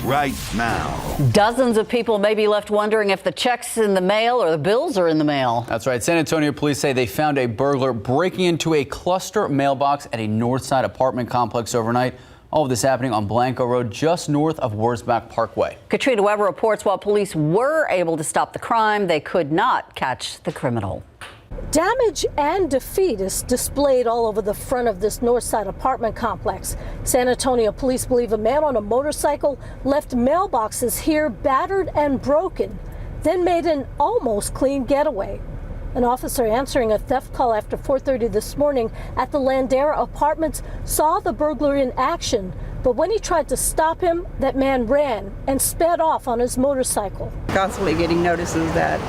right now. Dozens of people may be left wondering if the checks in the mail or the bills are in the mail. That's right. San Antonio police say they found a burglar breaking into a cluster mailbox at a Northside apartment complex overnight. All of this happening on Blanco Road, just north of Wurzbach Parkway. Katrina Weber reports while police were able to stop the crime, they could not catch the criminal. Damage and defeat is displayed all over the front of this Northside apartment complex. San Antonio police believe a man on a motorcycle left mailboxes here battered and broken, then made an almost clean getaway. An officer answering a theft call after 4:30 this morning at the Landera Apartments saw the burglar in action, but when he tried to stop him, that man ran and sped off on his motorcycle. Constantly getting notices that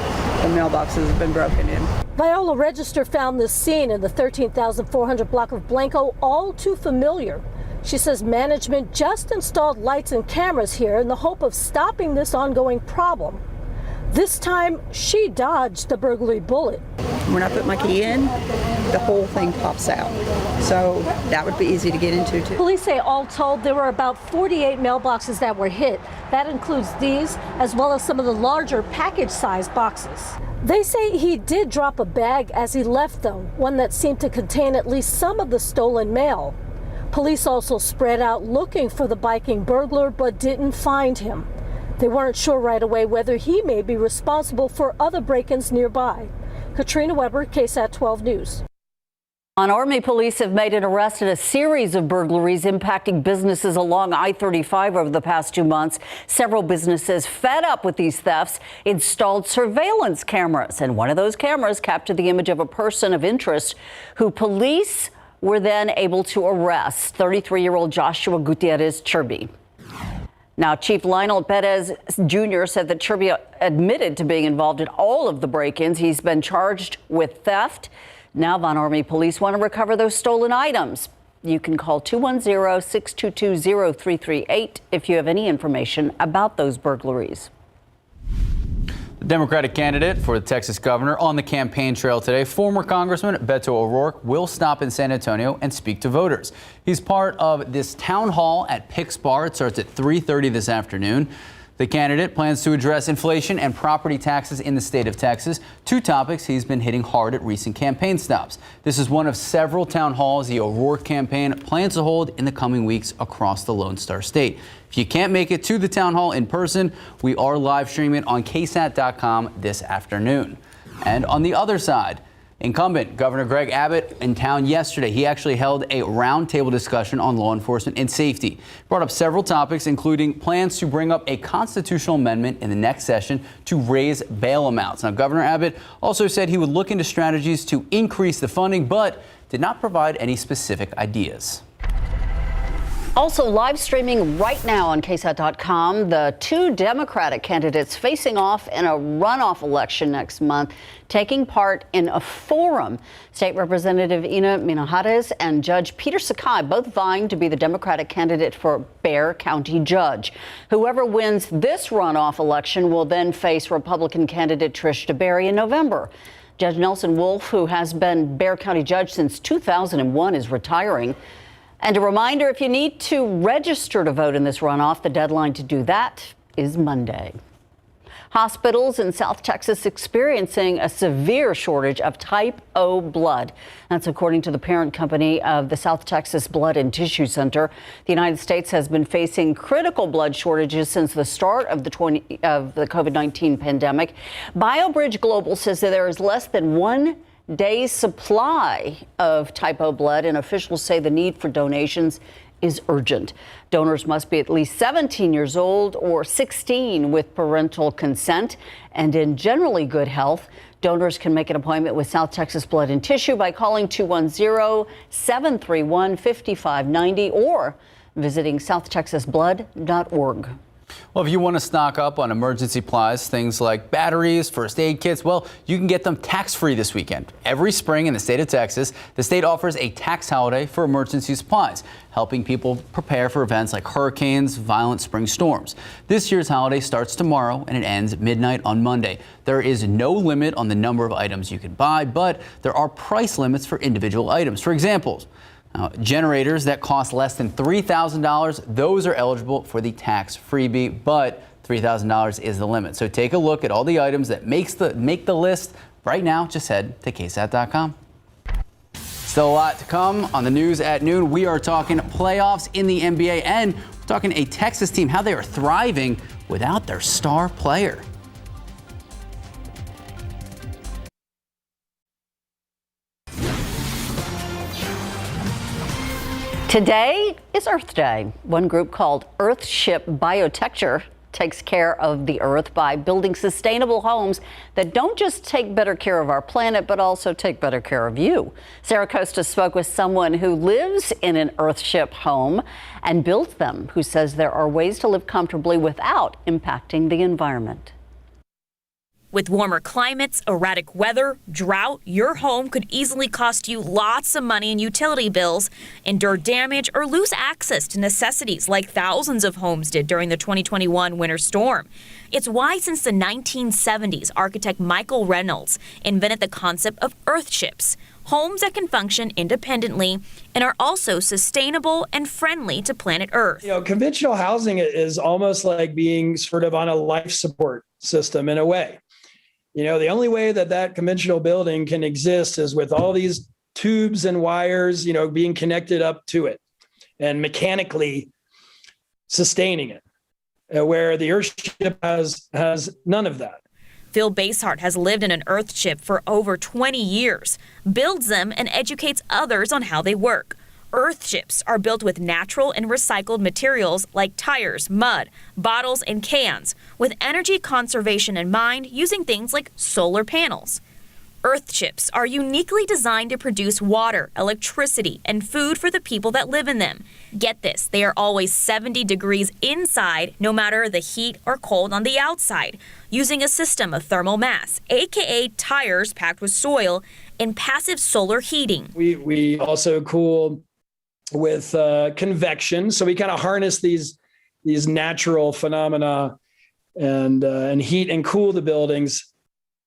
the mailboxes have been broken in. Viola Register found this scene in the 13,400 block of Blanco all too familiar. She says management just installed lights and cameras here in the hope of stopping this ongoing problem. This time, she dodged the burglary bullet. When I put my key in, the whole thing pops out. So that would be easy to get into, too. Police say all told, there were about 48 mailboxes that were hit. That includes these, as well as some of the larger package-sized boxes. They say he did drop a bag as he left, though, one that seemed to contain at least some of the stolen mail. Police also spread out looking for the biking burglar, but didn't find him. They weren't sure right away whether he may be responsible for other break-ins nearby. Katrina Weber, KSAT 12 News. Army police have made an arrest in a series of burglaries impacting businesses along I-35 over the past 2 months. Several businesses fed up with these thefts installed surveillance cameras, and one of those cameras captured the image of a person of interest who police were then able to arrest, 33-year-old Joshua Gutierrez Chirby. Now, Chief Lionel Perez Jr. said that Chirby admitted to being involved in all of the break-ins. He's been charged with theft. Now, Von Army police want to recover those stolen items. You can call 210-622-0338 if you have any information about those burglaries. The Democratic candidate for the Texas governor on the campaign trail today, former Congressman Beto O'Rourke, will stop in San Antonio and speak to voters. He's part of this town hall at Pick's Bar. It starts at 3:30 this afternoon. The candidate plans to address inflation and property taxes in the state of Texas, two topics he's been hitting hard at recent campaign stops. This is one of several town halls the O'Rourke campaign plans to hold in the coming weeks across the Lone Star State. If you can't make it to the town hall in person, we are live streaming on KSAT.com this afternoon. And on the other side, incumbent Governor Greg Abbott in town yesterday. He actually held a roundtable discussion on law enforcement and safety. Brought up several topics, including plans to bring up a constitutional amendment in the next session to raise bail amounts. Now, Governor Abbott also said he would look into strategies to increase the funding, but did not provide any specific ideas. Also live streaming right now on KSAT.com, the two Democratic candidates facing off in a runoff election next month, taking part in a forum. State Representative Ina Minahares and Judge Peter Sakai both vying to be the Democratic candidate for Bexar County judge. Whoever wins this runoff election will then face Republican candidate Trish DeBerry in November. Judge Nelson Wolf, who has been Bexar County judge since 2001, is retiring. And a reminder, if you need to register to vote in this runoff, the deadline to do that is Monday. Hospitals in South Texas experiencing a severe shortage of type O blood. That's according to the parent company of the South Texas Blood and Tissue Center. The United States has been facing critical blood shortages since the start of the COVID-19 pandemic. BioBridge Global says that there is less than 1 day's supply of type O blood, and officials say the need for donations is urgent. Donors must be at least 17 years old or 16 with parental consent and in generally good health. Donors can make an appointment with South Texas Blood and Tissue by calling 210-731-5590 or visiting southtexasblood.org. Well, if you want to stock up on emergency supplies, things like batteries, first aid kits, well, you can get them tax-free this weekend. Every spring in the state of Texas, the state offers a tax holiday for emergency supplies, helping people prepare for events like hurricanes, violent spring storms. This year's holiday starts tomorrow and it ends at midnight on Monday. There is no limit on the number of items you can buy, but there are price limits for individual items. For example, Generators that cost less than $3,000, those are eligible for the tax freebie, but $3,000 is the limit. So take a look at all the items that make the list right now. Just head to KSAT.com. Still a lot to come on the news at noon. We are talking playoffs in the NBA, and we're talking a Texas team, how they are thriving without their star player. Today is Earth Day. One group called Earthship Biotecture takes care of the Earth by building sustainable homes that don't just take better care of our planet, but also take better care of you. Sarah Costa spoke with someone who lives in an Earthship home and built them, who says there are ways to live comfortably without impacting the environment. With warmer climates, erratic weather, drought, your home could easily cost you lots of money in utility bills, endure damage, or lose access to necessities like thousands of homes did during the 2021 winter storm. It's why since the 1970s, architect Michael Reynolds invented the concept of Earthships, homes that can function independently and are also sustainable and friendly to planet Earth. Conventional housing is almost like being sort of on a life support system in a way. The only way that conventional building can exist is with all these tubes and wires, being connected up to it and mechanically sustaining it, where the Earthship has none of that. Phil Basehart has lived in an Earthship for over 20 years, builds them and educates others on how they work. Earthships are built with natural and recycled materials like tires, mud, bottles, and cans, with energy conservation in mind, using things like solar panels. Earthships are uniquely designed to produce water, electricity, and food for the people that live in them. Get this, they are always 70 degrees inside, no matter the heat or cold on the outside, using a system of thermal mass, aka tires packed with soil, and passive solar heating. We also cool with convection, so we kind of harness these natural phenomena and heat and cool the buildings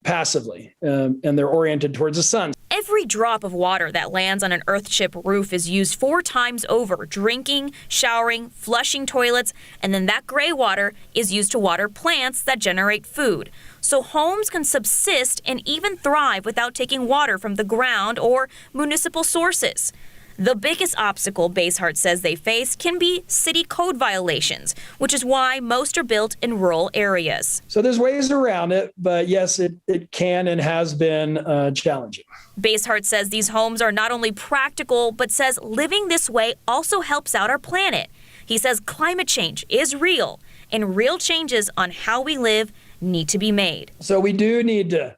passively, and they're oriented towards the sun. Every drop of water that lands on an Earthship roof is used 4 times over, drinking, showering, flushing toilets, and then that gray water is used to water plants that generate food. So homes can subsist and even thrive without taking water from the ground or municipal sources. The biggest obstacle Basehart says they face can be city code violations, which is why most are built in rural areas. So there's ways around it, but yes, it can and has been challenging. Basehart says these homes are not only practical, but says living this way also helps out our planet. He says climate change is real, and real changes on how we live need to be made. So we do need to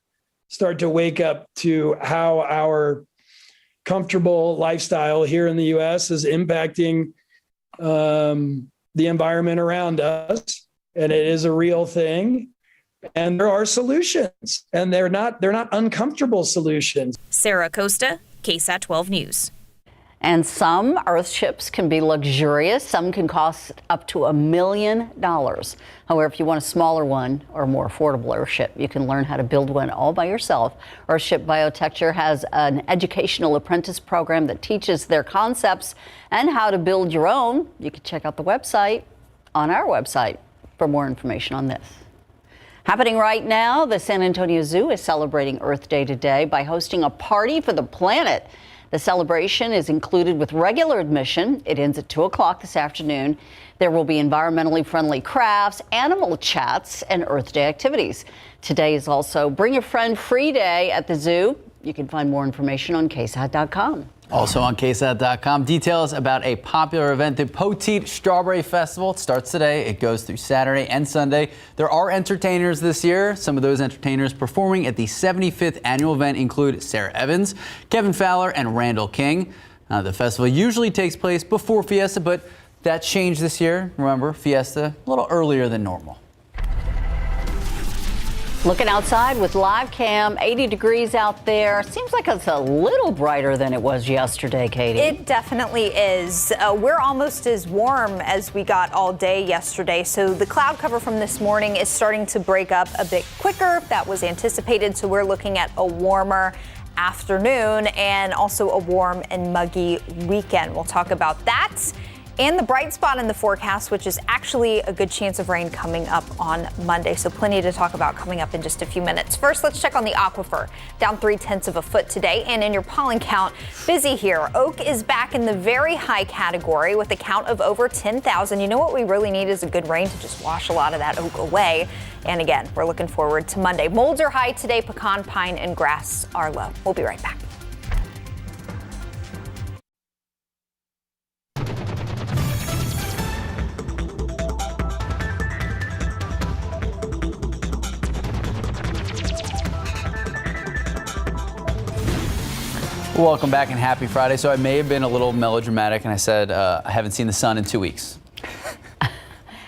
start to wake up to how our comfortable lifestyle here in the U.S. is impacting the environment around us, and it is a real thing. And there are solutions, and they're not uncomfortable solutions. Sarah Costa, KSAT 12 News. And some Earthships can be luxurious. Some can cost up to $1 million. However, if you want a smaller one or a more affordable Earthship, you can learn how to build one all by yourself. Earthship Biotecture has an educational apprentice program that teaches their concepts and how to build your own. You can check out the website on our website for more information on this. Happening right now, the San Antonio Zoo is celebrating Earth Day today by hosting a party for the planet. The celebration is included with regular admission. It ends at 2 o'clock this afternoon. There will be environmentally friendly crafts, animal chats, and Earth Day activities. Today is also Bring a Friend Free Day at the zoo. You can find more information on KSAT.com. Also on KSAT.com, details about a popular event, the Poteet Strawberry Festival. It starts today. It goes through Saturday and Sunday. There are entertainers this year. Some of those entertainers performing at the 75th annual event include Sarah Evans, Kevin Fowler, and Randall King. The festival usually takes place before Fiesta, but that changed this year. Remember, Fiesta a little earlier than normal. Looking outside with live cam, 80 degrees out there. Seems like it's a little brighter than it was yesterday, Katie. It definitely is. We're almost as warm as we got all day yesterday. So the cloud cover from this morning is starting to break up a bit quicker. That was anticipated. So we're looking at a warmer afternoon, and also a warm and muggy weekend. We'll talk about that and the bright spot in the forecast, which is actually a good chance of rain coming up on Monday. So plenty to talk about coming up in just a few minutes. First, let's check on the aquifer. Down 0.3 of a foot today. And in your pollen count, busy here. Oak is back in the very high category with a count of over 10,000. You know what we really need is a good rain to just wash a lot of that oak away. And again, we're looking forward to Monday. Molds are high today. Pecan, pine, and grass are low. We'll be right back. Welcome back and happy Friday. So I may have been a little melodramatic and I said I haven't seen the sun in 2 weeks.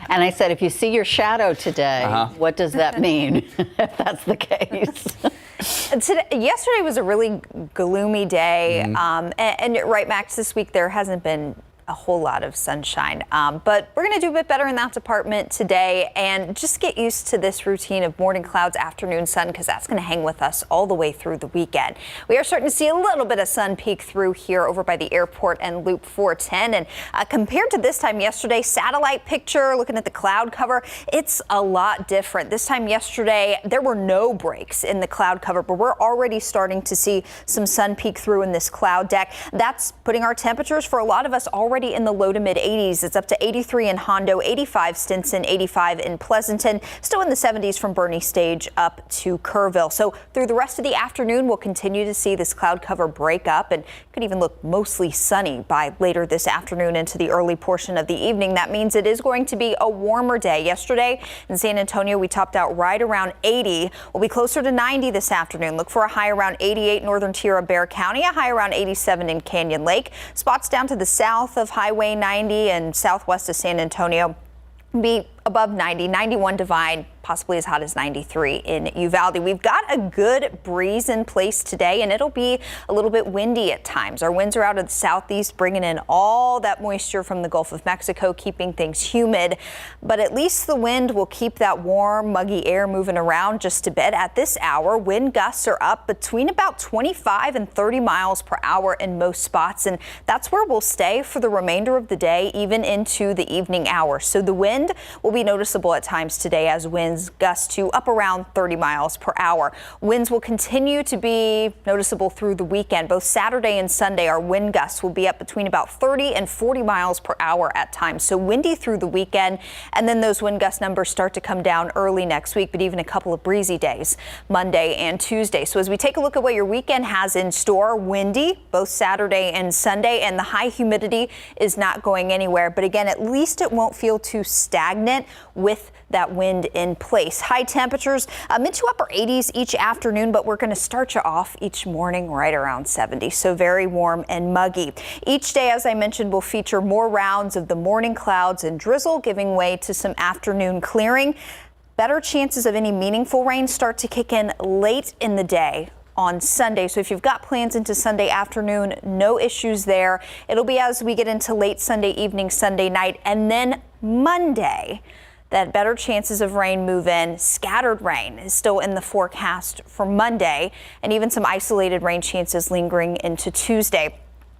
And I said, if you see your shadow today, what does that mean if that's the case? Yesterday was a really gloomy day. And right, Max, this week there hasn't been a whole lot of sunshine. But we're going to do a bit better in that department today and just get used to this routine of morning clouds, afternoon sun, because that's going to hang with us all the way through the weekend. We are starting to see a little bit of sun peek through here over by the airport and Loop 410. And compared to this time yesterday, satellite picture, looking at the cloud cover, it's a lot different. This time yesterday, there were no breaks in the cloud cover, but we're already starting to see some sun peek through in this cloud deck. That's putting our temperatures for a lot of us already in the low to mid 80s. It's up to 83 in Hondo, 85 Stinson, 85 in Pleasanton, still in the 70s from Bernie Stage up to Kerrville. So through the rest of the afternoon, we'll continue to see this cloud cover break up and could even look mostly sunny by later this afternoon into the early portion of the evening. That means it is going to be a warmer day. Yesterday in San Antonio, we topped out right around 80. We'll be closer to 90 this afternoon. Look for a high around 88 northern tier of Bexar County, a high around 87 in Canyon Lake. Spots down to the south of Highway 90 and southwest of San Antonio be above 90, 91 Divide, possibly as hot as 93 in Uvalde. We've got a good breeze in place today, and it'll be a little bit windy at times. Our winds are out of the southeast, bringing in all that moisture from the Gulf of Mexico, keeping things humid. But at least the wind will keep that warm, muggy air moving around just a bit. At this hour, wind gusts are up between about 25 and 30 miles per hour in most spots, and that's where we'll stay for the remainder of the day, even into the evening hours. So the wind will be noticeable at times today as winds gust to up around 30 miles per hour. Winds will continue to be noticeable through the weekend. Both Saturday and Sunday, our wind gusts will be up between about 30 and 40 miles per hour at times. So windy through the weekend, and then those wind gust numbers start to come down early next week, but even a couple of breezy days Monday and Tuesday. So as we take a look at what your weekend has in store, windy both Saturday and Sunday, and the high humidity is not going anywhere. But again, at least it won't feel too stagnant with that wind in place. High temperatures mid to upper 80s each afternoon, but we're going to start you off each morning right around 70. So very warm and muggy. Each day, as I mentioned, will feature more rounds of the morning clouds and drizzle, giving way to some afternoon clearing. Better chances of any meaningful rain start to kick in late in the day on Sunday. So if you've got plans into Sunday afternoon, no issues there. It'll be as we get into late Sunday evening, Sunday night, and then Monday that better chances of rain move in. Scattered rain is still in the forecast for Monday, and even some isolated rain chances lingering into Tuesday.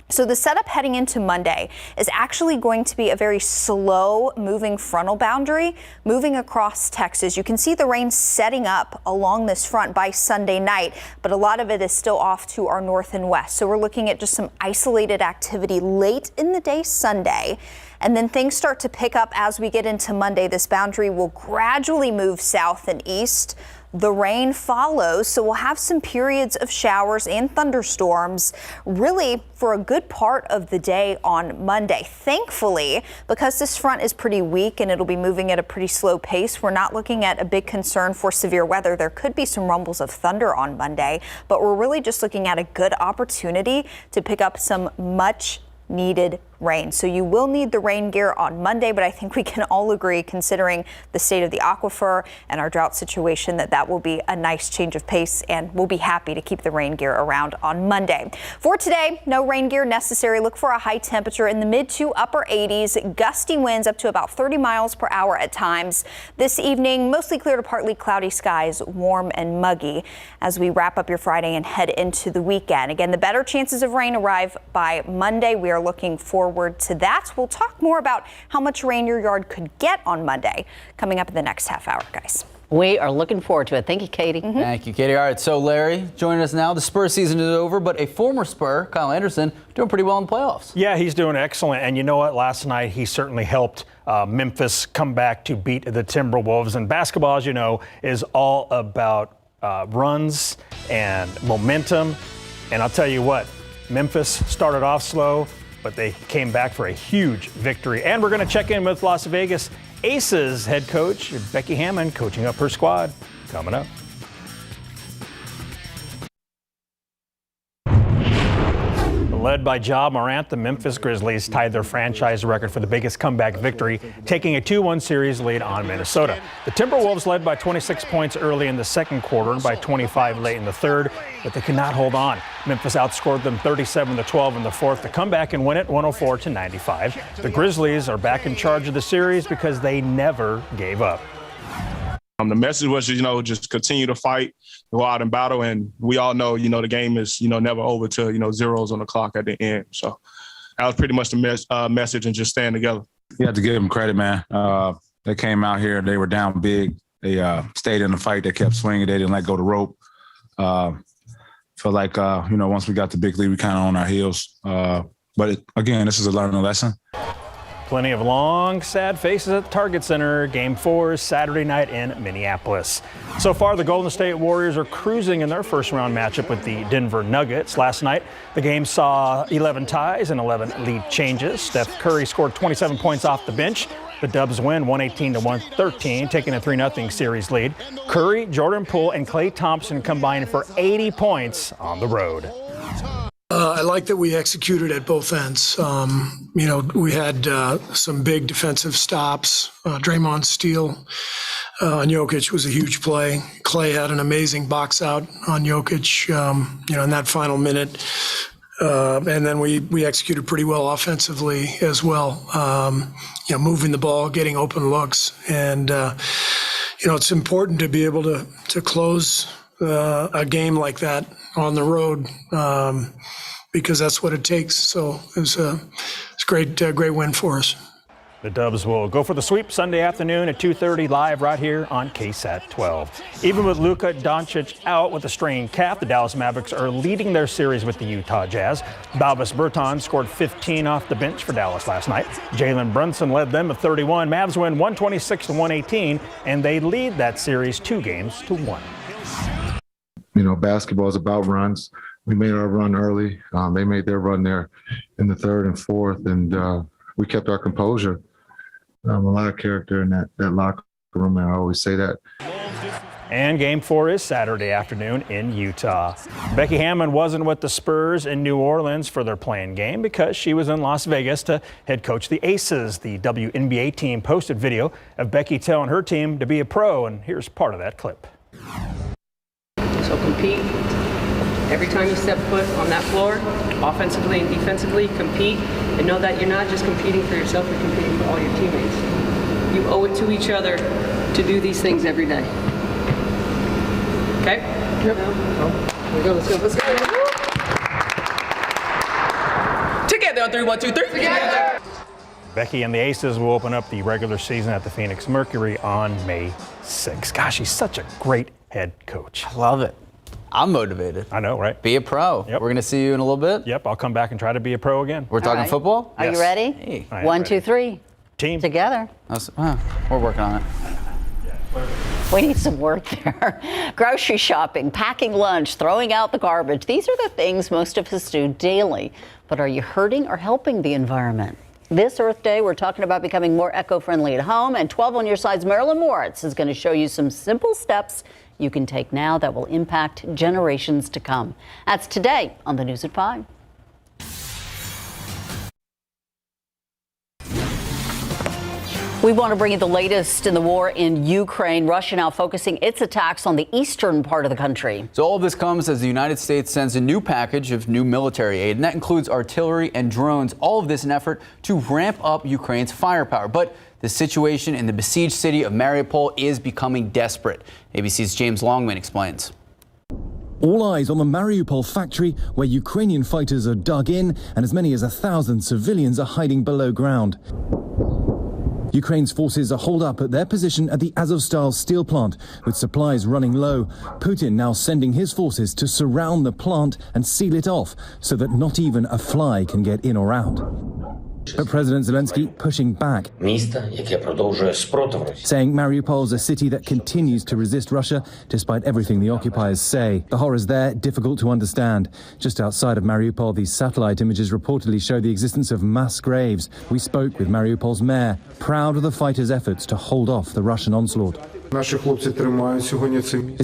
So the setup heading into Monday is actually going to be a very slow moving frontal boundary moving across Texas. You can see the rain setting up along this front by Sunday night, but a lot of it is still off to our north and west. So we're looking at just some isolated activity late in the day Sunday. And then things start to pick up as we get into Monday. This boundary will gradually move south and east. The rain follows, so we'll have some periods of showers and thunderstorms really for a good part of the day on Monday. Thankfully, because this front is pretty weak and it'll be moving at a pretty slow pace, we're not looking at a big concern for severe weather. There could be some rumbles of thunder on Monday, but we're really just looking at a good opportunity to pick up some much needed rain. So you will need the rain gear on Monday, but I think we can all agree, considering the state of the aquifer and our drought situation, that will be a nice change of pace, and we'll be happy to keep the rain gear around on Monday. For today, no rain gear necessary. Look for a high temperature in the mid to upper 80s, gusty winds up to about 30 miles per hour at times. This evening, mostly clear to partly cloudy skies, warm and muggy as we wrap up your Friday and head into the weekend. Again, the better chances of rain arrive by Monday. We are looking forward to that. We'll talk more about how much rain your yard could get on Monday coming up in the next half hour, guys. We are looking forward to it. Thank you, Katie. Thank you, Katie. All right, so Larry joining us now. The Spurs season is over, but a former Spur, Kyle Anderson, doing pretty well in the playoffs. Yeah, he's doing excellent. And you know what? Last night, he certainly helped Memphis come back to beat the Timberwolves. And basketball, as you know, is all about runs and momentum. And I'll tell you what, Memphis started off slow, but they came back for a huge victory. And we're going to check in with Las Vegas Aces head coach Becky Hammon, coaching up her squad, coming up. Led by Ja Morant, the Memphis Grizzlies tied their franchise record for the biggest comeback victory, taking a 2-1 series lead on Minnesota. The Timberwolves led by 26 points early in the second quarter and by 25 late in the third, but they could not hold on. Memphis outscored them 37-12 in the fourth to come back and win it 104-95. The Grizzlies are back in charge of the series because they never gave up. The message was, just continue to fight, go out and battle. And we all know, the game is, never over till, zeros on the clock at the end. So that was pretty much the message, and just staying together. You have to give them credit, man. They came out here. They were down big. They stayed in the fight. They kept swinging. They didn't let go the rope. Felt like, once we got the big lead, we kind of on our heels. But again, this is a learning lesson. Plenty of long, sad faces at the Target Center. Game 4 is Saturday night in Minneapolis. So far, the Golden State Warriors are cruising in their first-round matchup with the Denver Nuggets. Last night, the game saw 11 ties and 11 lead changes. Steph Curry scored 27 points off the bench. The Dubs win 118-113, taking a 3-0 series lead. Curry, Jordan Poole, and Klay Thompson combined for 80 points on the road. I like that we executed at both ends. We had some big defensive stops. Draymond's steal on Jokic was a huge play. Klay had an amazing box out on Jokic, in that final minute. And then we executed pretty well offensively as well, moving the ball, getting open looks. And, it's important to be able to close a game like that on the road, because that's what it takes. So it's a great win for us. The Dubs will go for the sweep Sunday afternoon at 2:30 live right here on KSAT 12. Even with Luka Doncic out with a strained calf, the Dallas Mavericks are leading their series with the Utah Jazz. Davis Bertans scored 15 off the bench for Dallas last night. Jalen Brunson led them at 31. Mavs win 126-118, and they lead that series 2-1. Basketball is about runs. We made our run early. They made their run there in the third and fourth, and we kept our composure. A lot of character in that locker room, and I always say that. And Game 4 is Saturday afternoon in Utah. Becky Hammon wasn't with the Spurs in New Orleans for their playing game because she was in Las Vegas to head coach the Aces. The WNBA team posted video of Becky telling her team to be a pro, and here's part of that clip. So compete. Every time you step foot on that floor, offensively and defensively, compete, and know that you're not just competing for yourself, you're competing for all your teammates. You owe it to each other to do these things every day. Okay? Yep. Let's go. Together on 3, 1, 2, 3. Together! Becky and the Aces will open up the regular season at the Phoenix Mercury on May 6th. Gosh, she's such a great head coach. I love it. I'm motivated. I know, right? Be a pro. Yep. We're going to see you in a little bit. Yep, I'll come back and try to be a pro again. We're talking football? Are you ready? Hey. 1, 2, 3. Team. Together. We're working on it. We need some work there. Grocery shopping, packing lunch, throwing out the garbage. These are the things most of us do daily. But are you hurting or helping the environment? This Earth Day, we're talking about becoming more eco-friendly at home. And 12 on your side's Marilyn Moritz is going to show you some simple steps you can take now that will impact generations to come. That's today on the News at 5. We want to bring you the latest in the war in Ukraine. Russia now focusing its attacks on the eastern part of the country. So all of this comes as the United States sends a new package of new military aid, and that includes artillery and drones. All of this in an effort to ramp up Ukraine's firepower. But the situation in the besieged city of Mariupol is becoming desperate. ABC's James Longman explains. All eyes on the Mariupol factory, where Ukrainian fighters are dug in and as many as 1,000 civilians are hiding below ground. Ukraine's forces are holed up at their position at the Azovstal steel plant, with supplies running low. Putin now sending his forces to surround the plant and seal it off so that not even a fly can get in or out. But President Zelensky pushing back, saying Mariupol's a city that continues to resist Russia despite everything the occupiers say. The horrors there difficult to understand. Just outside of Mariupol, these satellite images reportedly show the existence of mass graves. We spoke with Mariupol's mayor, proud of the fighters' efforts to hold off the Russian onslaught. It's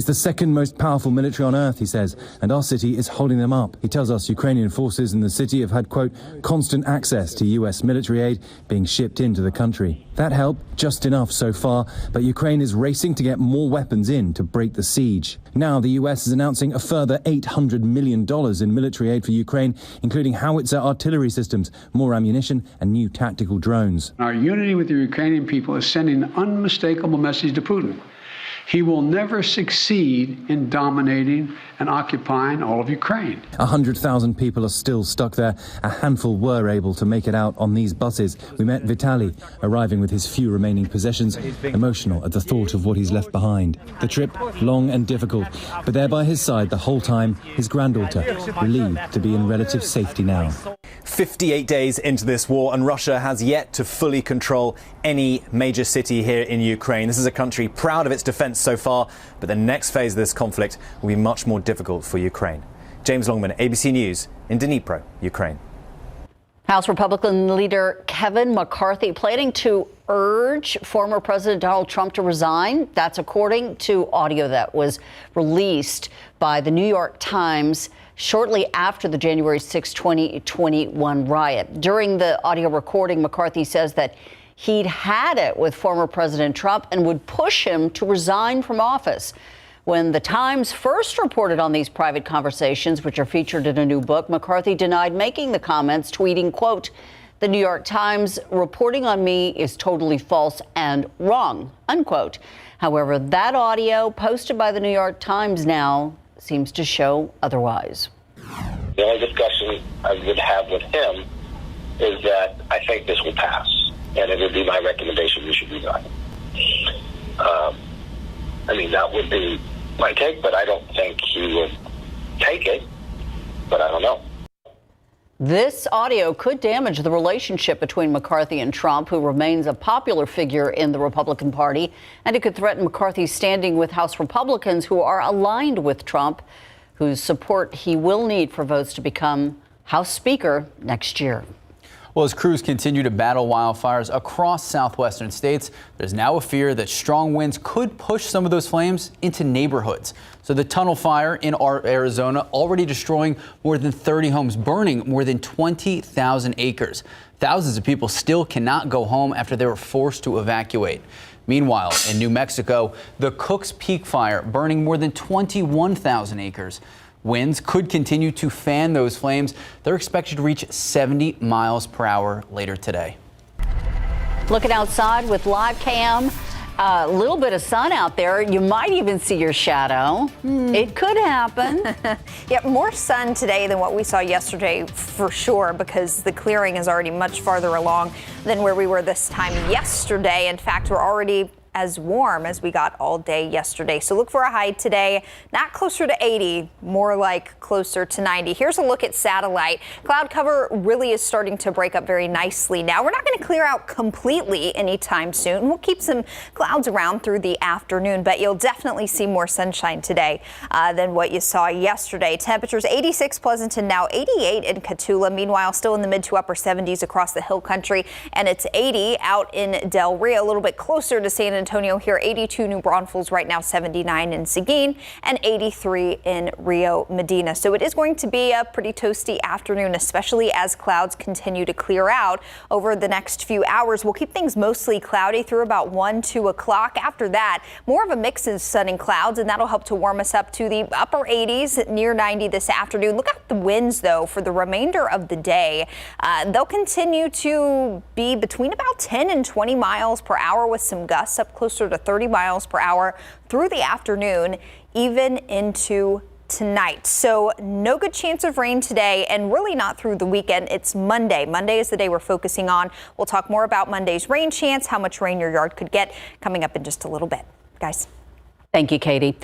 the second most powerful military on earth, he says, and our city is holding them up. He tells us Ukrainian forces in the city have had, quote, constant access to U.S. military aid being shipped into the country. That helped just enough so far, but Ukraine is racing to get more weapons in to break the siege. Now the U.S. is announcing a further $800 million in military aid for Ukraine, including howitzer artillery systems, more ammunition, and new tactical drones. Our unity with the Ukrainian people is sending an unmistakable message to Putin. He will never succeed in dominating and occupying all of Ukraine. 100,000 people are still stuck there. A handful were able to make it out on these buses. We met Vitaly, arriving with his few remaining possessions, emotional at the thought of what he's left behind. The trip, long and difficult, but there by his side the whole time, his granddaughter, relieved to be in relative safety now. 58 days into this war, and Russia has yet to fully control any major city here in Ukraine. This is a country proud of its defense so far, but the next phase of this conflict will be much more difficult for Ukraine. James Longman, ABC News in Dnipro, Ukraine. House Republican leader Kevin McCarthy planning to urge former President Donald Trump to resign. That's according to audio that was released by the New York Times shortly after the January 6, 2021 riot. During the audio recording, McCarthy says that he'd had it with former President Trump and would push him to resign from office. When the Times first reported on these private conversations, which are featured in a new book, McCarthy denied making the comments, tweeting, quote, "The New York Times reporting on me is totally false and wrong," unquote. However, that audio posted by the New York Times now seems to show otherwise. The only discussion I would have with him is that I think this will pass, and it would be my recommendation we should resign. That would be my take, but I don't think he would take it, but I don't know. This audio could damage the relationship between McCarthy and Trump, who remains a popular figure in the Republican Party, and it could threaten McCarthy's standing with House Republicans who are aligned with Trump, whose support he will need for votes to become House Speaker next year. Well, as crews continue to battle wildfires across southwestern states, there's now a fear that strong winds could push some of those flames into neighborhoods. So the tunnel fire in Arizona already destroying more than 30 homes, burning more than 20,000 acres. Thousands of people still cannot go home after they were forced to evacuate. Meanwhile, in New Mexico, the Cooks Peak fire burning more than 21,000 acres. Winds could continue to fan those flames. They're expected to reach 70 miles per hour later today. Looking outside with live cam, a little bit of sun out there. You might even see your shadow. It could happen. Yeah, more sun today than what we saw yesterday for sure, because the clearing is already much farther along than where we were this time yesterday. In fact, we're already as warm as we got all day yesterday. So look for a high today, not closer to 80, more like closer to 90. Here's a look at satellite. Cloud cover really is starting to break up very nicely now. We're not going to clear out completely anytime soon. We'll keep some clouds around through the afternoon, but you'll definitely see more sunshine today than what you saw yesterday. Temperatures 86 Pleasanton, now 88 in Cotulla. Meanwhile, still in the mid to upper 70s across the hill country, and it's 80 out in Del Rio, a little bit closer to San Antonio here, 82 New Braunfels right now, 79 in Seguin, and 83 in Rio Medina. So it is going to be a pretty toasty afternoon, especially as clouds continue to clear out over the next few hours. We'll keep things mostly cloudy through about 2 o'clock. After that, more of a mix of sun and clouds, and that'll help to warm us up to the upper 80s, near 90 this afternoon. Look out the winds, though, for the remainder of the day. They'll continue to be between about 10 and 20 miles per hour with some gusts up closer to 30 miles per hour through the afternoon, even into tonight. So no good chance of rain today, and really not through the weekend. It's Monday. Monday is the day we're focusing on. We'll talk more about Monday's rain chance, how much rain your yard could get, coming up in just a little bit. Guys. Thank you, Katie.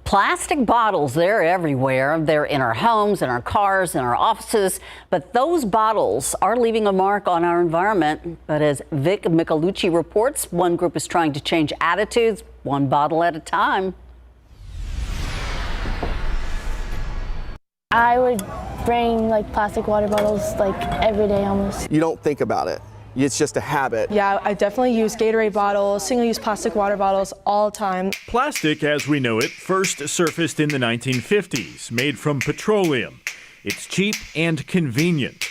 Plastic bottles, they're everywhere. They're in our homes, in our cars, in our offices. But those bottles are leaving a mark on our environment. But as Vic Michelucci reports, one group is trying to change attitudes, one bottle at a time. I would bring like plastic water bottles like every day almost. You don't think about it. It's just a habit. Yeah, I definitely use Gatorade bottles, single-use plastic water bottles all the time. Plastic, as we know it, first surfaced in the 1950s, made from petroleum. It's cheap and convenient.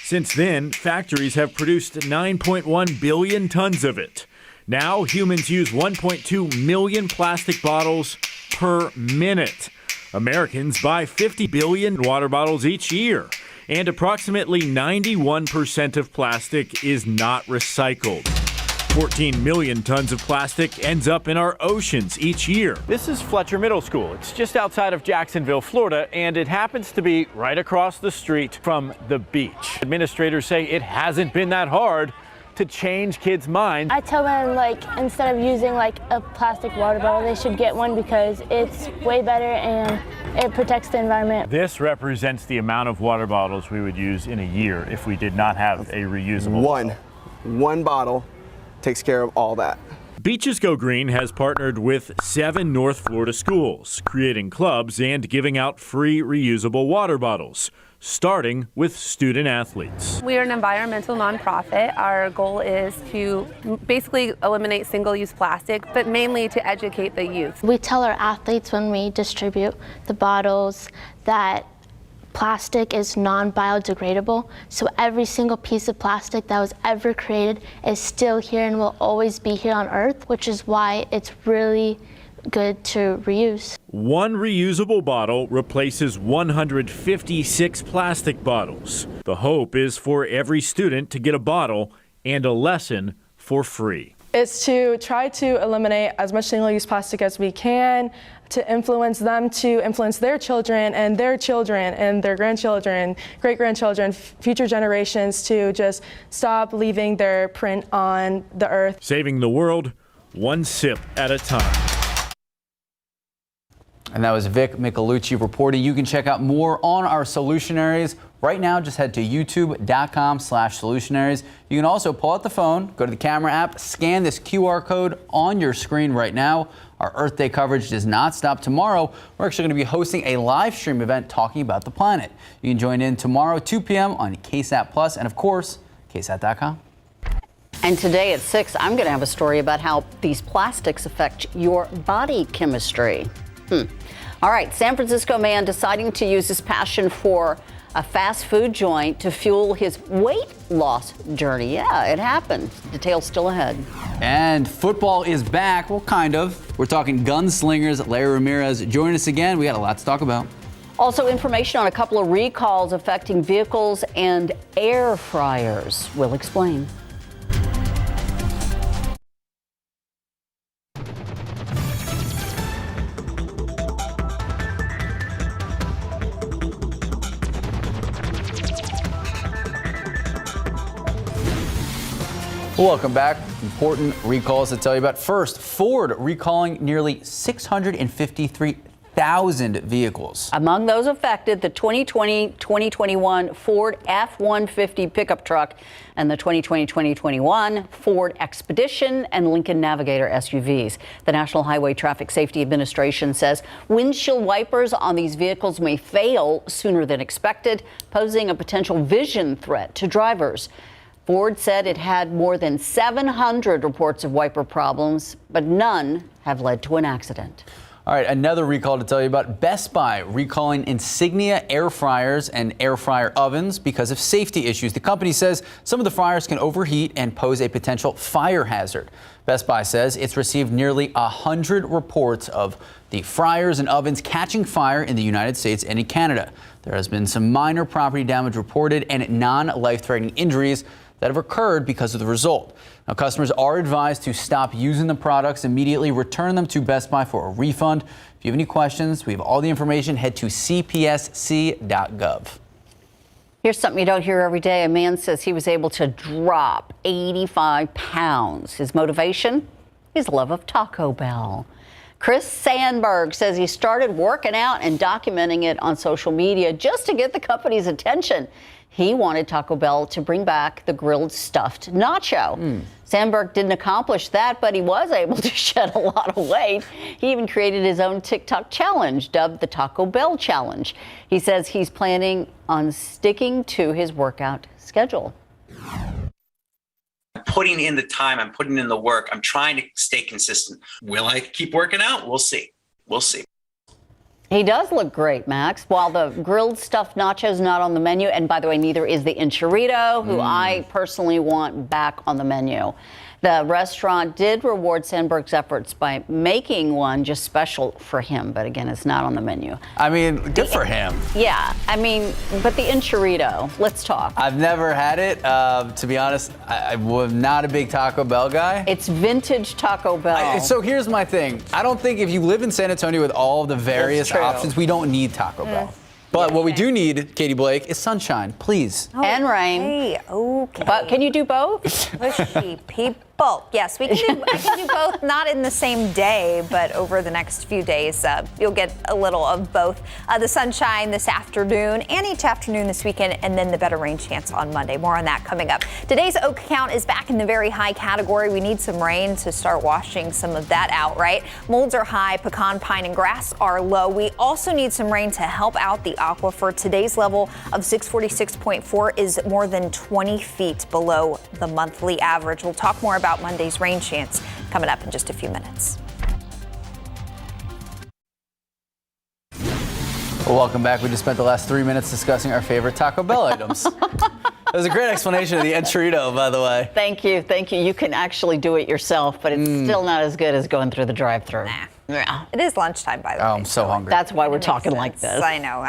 Since then, factories have produced 9.1 billion tons of it. Now, humans use 1.2 million plastic bottles per minute. Americans buy 50 billion water bottles each year, and approximately 91% of plastic is not recycled. 14 million tons of plastic ends up in our oceans each year. This is Fletcher Middle School. It's just outside of Jacksonville, Florida, and it happens to be right across the street from the beach. Administrators say it hasn't been that hard to change kids' minds. I tell them like instead of using like a plastic water bottle, they should get one because it's way better and it protects the environment. This represents the amount of water bottles we would use in a year if we did not have a reusable bottle. One bottle takes care of all that. Beaches Go Green has partnered with 7 North Florida schools, creating clubs and giving out free reusable water bottles, starting with student athletes. We are an environmental nonprofit. Our goal is to basically eliminate single-use plastic, but mainly to educate the youth. We tell our athletes when we distribute the bottles that plastic is non-biodegradable, so every single piece of plastic that was ever created is still here and will always be here on Earth, which is why it's really good to reuse. One reusable bottle replaces 156 plastic bottles. The hope is for every student to get a bottle and a lesson for free. It's to try to eliminate as much single-use plastic as we can, to influence them to influence their children and their children and their grandchildren, great-grandchildren, future generations to just stop leaving their print on the earth. Saving the world one sip at a time. And that was Vic Michelucci reporting. You can check out more on our solutionaries. Right now, just head to youtube.com/solutionaries. You can also pull out the phone, go to the camera app, scan this QR code on your screen right now. Our Earth Day coverage does not stop tomorrow. We're actually going to be hosting a live stream event talking about the planet. You can join in tomorrow, 2 p.m. on KSAT Plus and, of course, KSAT.com. And today at 6, I'm going to have a story about how these plastics affect your body chemistry. All right, San Francisco man deciding to use his passion for a fast food joint to fuel his weight loss journey. Yeah, it happened. Details still ahead. And football is back. Well, kind of. We're talking Gunslingers. Larry Ramirez, join us again. We got a lot to talk about. Also, information on a couple of recalls affecting vehicles and air fryers. We'll explain. Welcome back. Important recalls to tell you about. First, Ford recalling nearly 653,000 vehicles. Among those affected, the 2020-2021 Ford F-150 pickup truck and the 2020-2021 Ford Expedition and Lincoln Navigator SUVs. The National Highway Traffic Safety Administration says windshield wipers on these vehicles may fail sooner than expected, posing a potential vision threat to drivers. Ford said it had more than 700 reports of wiper problems, but none have led to an accident. All right, another recall to tell you about. Best Buy recalling Insignia air fryers and air fryer ovens because of safety issues. The company says some of the fryers can overheat and pose a potential fire hazard. Best Buy says it's received nearly 100 reports of the fryers and ovens catching fire in the United States and in Canada. There has been some minor property damage reported and non-life-threatening injuries that have occurred because of the result. Now, customers are advised to stop using the products, immediately return them to Best Buy for a refund. If you have any questions, we have all the information. Head to cpsc.gov. Here's something you don't hear every day. A man says he was able to drop 85 pounds. His motivation? His love of Taco Bell. Chris Sandberg says he started working out and documenting it on social media just to get the company's attention. He wanted Taco Bell to bring back the grilled stuffed nacho. Sandberg didn't accomplish that, but he was able to shed a lot of weight. He even created his own TikTok challenge, dubbed the Taco Bell Challenge. He says he's planning on sticking to his workout schedule. I'm putting in the time, I'm putting in the work, I'm trying to stay consistent. Will I keep working out? We'll see. We'll see. He does look great, Max. While the grilled stuffed nachos not on the menu, and by the way, neither is the enchilada, who I personally want back on the menu. The restaurant did reward Sandberg's efforts by making one just special for him, but again, it's not on the menu. I mean, good for him. Yeah, I mean, but the enchilada, let's talk. I've never had it. To be honest, I'm not a big Taco Bell guy. It's vintage Taco Bell. So here's my thing. I don't think if you live in San Antonio with all of the various options, we don't need Taco Bell. But what we do need, Katie Blake, is sunshine, please. And rain. Okay. But can you do both? Pushy people. Yes, I can do both, not in the same day, but over the next few days, you'll get a little of both. The sunshine this afternoon and each afternoon this weekend, and then the better rain chance on Monday. More on that coming up. Today's oak count is back in the very high category. We need some rain to start washing some of that out, right? Molds are high, pecan, pine, and grass are low. We also need some rain to help out the aquifer. Today's level of 646.4 is more than 20 feet below the monthly average. We'll talk more about Monday's rain chance coming up in just a few minutes. Well, welcome back. We just spent the last 3 minutes discussing our favorite Taco Bell items. That was a great explanation of the enchilada, by the way. Thank you. Thank you. You can actually do it yourself, but it's still not as good as going through the drive-thru. Yeah. It is lunchtime, by the way. I'm so hungry. That's why we're talking like this. I know.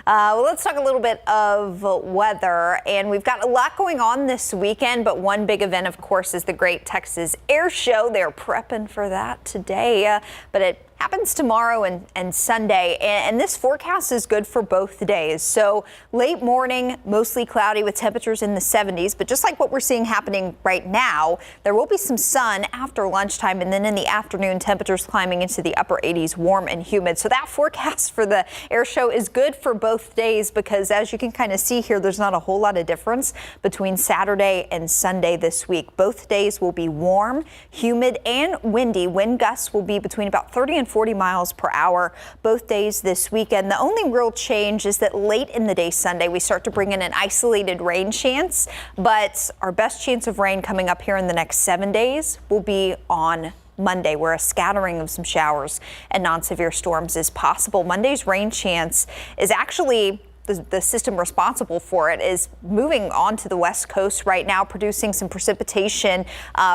Well, let's talk a little bit of weather. And we've got a lot going on this weekend, but one big event, of course, is the Great Texas Air Show. They're prepping for that today, but it happens tomorrow and Sunday, and this forecast is good for both days. So late morning, mostly cloudy with temperatures in the 70s, but just like what we're seeing happening right now, there will be some sun after lunchtime, and then in the afternoon, temperatures climbing into the upper 80s, warm and humid. So that forecast for the air show is good for both days because, as you can kind of see here, there's not a whole lot of difference between Saturday and Sunday this week. Both days will be warm, humid, and windy. Wind gusts will be between about 30 and 40 miles per hour both days this weekend. The only real change is that late in the day Sunday, we start to bring in an isolated rain chance, but our best chance of rain coming up here in the next 7 days will be on Monday, where a scattering of some showers and non-severe storms is possible. Monday's rain chance is actually the system responsible for it is moving on to the west coast right now, producing some precipitation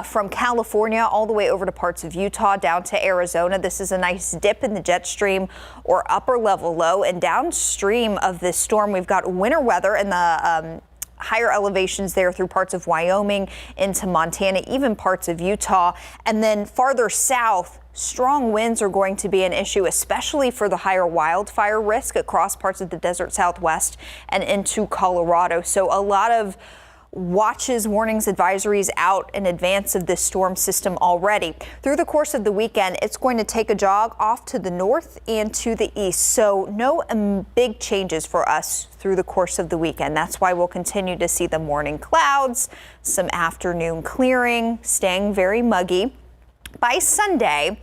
from California all the way over to parts of Utah down to Arizona. This is a nice dip in the jet stream or upper level low, and downstream of this storm, we've got winter weather in the higher elevations there through parts of Wyoming into Montana, even parts of Utah. And then farther south, strong winds are going to be an issue, especially for the higher wildfire risk across parts of the desert Southwest and into Colorado. So a lot of watches, warnings, advisories out in advance of this storm system already. Through the course of the weekend, it's going to take a jog off to the north and to the east. So no big changes for us through the course of the weekend. That's why we'll continue to see the morning clouds, some afternoon clearing, staying very muggy. By Sunday,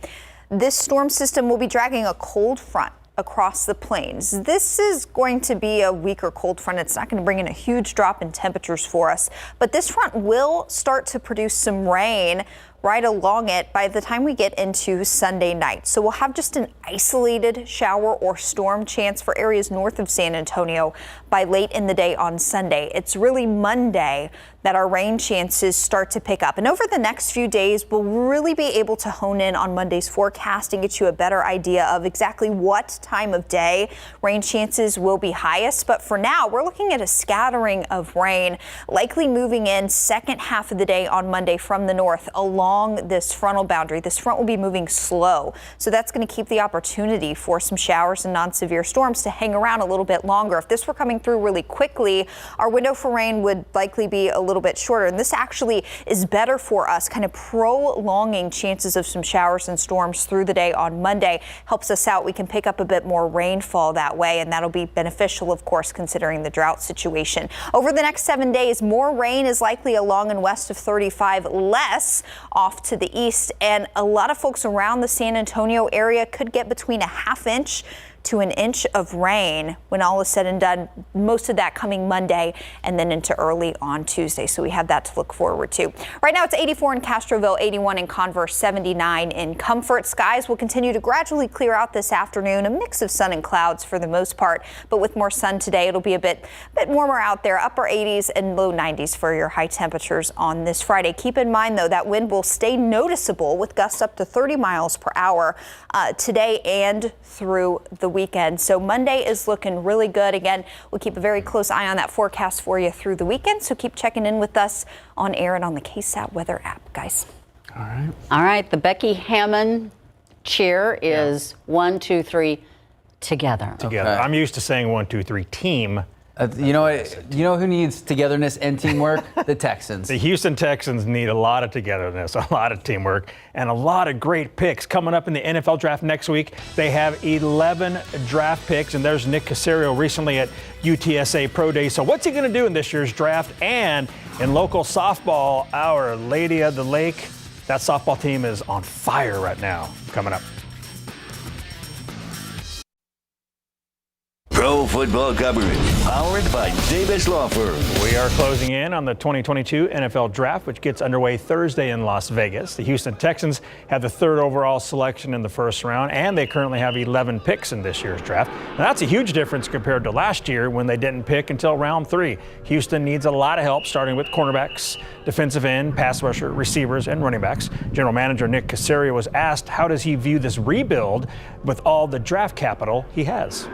this storm system will be dragging a cold front across the plains. This is going to be a weaker cold front. It's not going to bring in a huge drop in temperatures for us, but this front will start to produce some rain right along it by the time we get into Sunday night. So we'll have just an isolated shower or storm chance for areas north of San Antonio by late in the day on Sunday. It's really Monday that our rain chances start to pick up. And over the next few days, we'll really be able to hone in on Monday's forecast and get you a better idea of exactly what time of day rain chances will be highest. But for now, we're looking at a scattering of rain, likely moving in second half of the day on Monday from the north along this frontal boundary. This front will be moving slow, so that's going to keep the opportunity for some showers and non-severe storms to hang around a little bit longer. If this were coming through really quickly, our window for rain would likely be a little bit shorter, and this actually is better for us, kind of prolonging chances of some showers and storms through the day on Monday. Helps us out. We can pick up a bit more rainfall that way, and that'll be beneficial, of course, considering the drought situation. Over the next 7 days, more rain is likely along and west of 35, less off to the east, and a lot of folks around the San Antonio area could get between a ½ inch to an inch of rain when all is said and done, most of that coming Monday and then into early on Tuesday. So we have that to look forward to. Right now it's 84 in Castroville, 81 in Converse, 79 in Comfort. Skies will continue to gradually clear out this afternoon, a mix of sun and clouds for the most part, but with more sun today, it'll be a bit warmer out there, upper 80s and low 90s for your high temperatures on this Friday. Keep in mind, though, that wind will stay noticeable with gusts up to 30 miles per hour today and through the weekend. So Monday is looking really good. Again, we'll keep a very close eye on that forecast for you through the weekend. So keep checking in with us on air and on the KSAT weather app, guys. All right. The Becky Hammond cheer is 1, 2, 3 together. Together. Okay. I'm used to saying 1, 2, 3 team. You know who needs togetherness and teamwork? The Texans. The Houston Texans need a lot of togetherness, a lot of teamwork, and a lot of great picks. Coming up in the NFL draft next week, they have 11 draft picks, and there's Nick Caserio recently at UTSA Pro Day. So what's he going to do in this year's draft? And in local softball, Our Lady of the Lake, that softball team is on fire right now. Coming up. Pro football coverage, powered by Davis Law Firm. We are closing in on the 2022 NFL Draft, which gets underway Thursday in Las Vegas. The Houston Texans have the 3rd overall selection in the first round, and they currently have 11 picks in this year's draft. Now, that's a huge difference compared to last year when they didn't pick until round 3. Houston needs a lot of help, starting with cornerbacks, defensive end, pass rusher, receivers, and running backs. General Manager Nick Caserio was asked how does he view this rebuild with all the draft capital he has.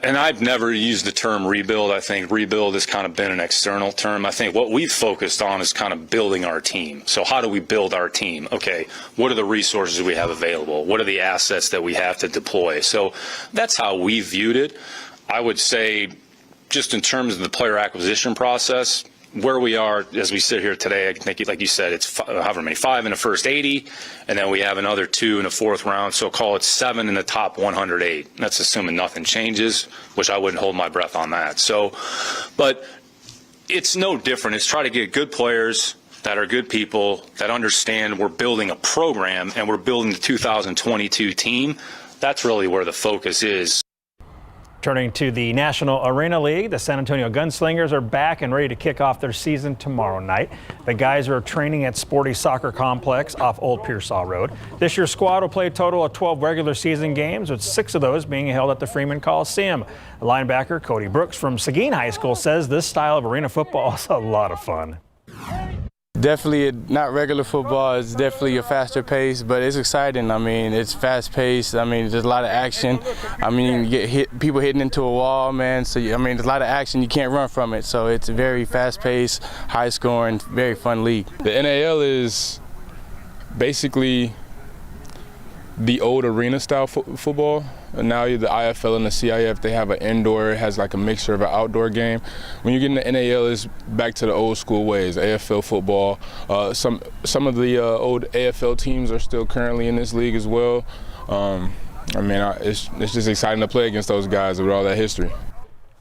And I've never used the term rebuild. I think rebuild has kind of been an external term. I think what we've focused on is kind of building our team. So how do we build our team? Okay, what are the resources we have available? What are the assets that we have to deploy? So that's how we viewed it. I would say just in terms of the player acquisition process, where we are as we sit here today, I think, like you said, it's however many, 5 in the first 80, and then we have another 2 in the 4th round, so call it 7 in the top 108. That's assuming nothing changes, which I wouldn't hold my breath on that. So, but it's no different. It's try to get good players that are good people, that understand we're building a program and we're building the 2022 team. That's really where the focus is. Turning to the National Arena League, the San Antonio Gunslingers are back and ready to kick off their season tomorrow night. The guys are training at Sporty Soccer Complex off Old Pearsall Road. This year's squad will play a total of 12 regular season games, with 6 of those being held at the Freeman Coliseum. Linebacker Cody Brooks from Seguin High School says this style of arena football is a lot of fun. Definitely not regular football. It's definitely a faster pace, but it's exciting. I mean, it's fast paced. I mean, there's a lot of action. I mean, you get hit, people hitting into a wall, man. So, I mean, there's a lot of action. You can't run from it. So it's a very fast paced, high scoring, very fun league. The NAL is basically the old arena style football. And now the IFL and the CIF, they have an indoor, it has like a mixture of an outdoor game. When you get in the NAL, it's back to the old school ways, AFL football. Some of the old AFL teams are still currently in this league as well. I mean, it's just exciting to play against those guys with all that history.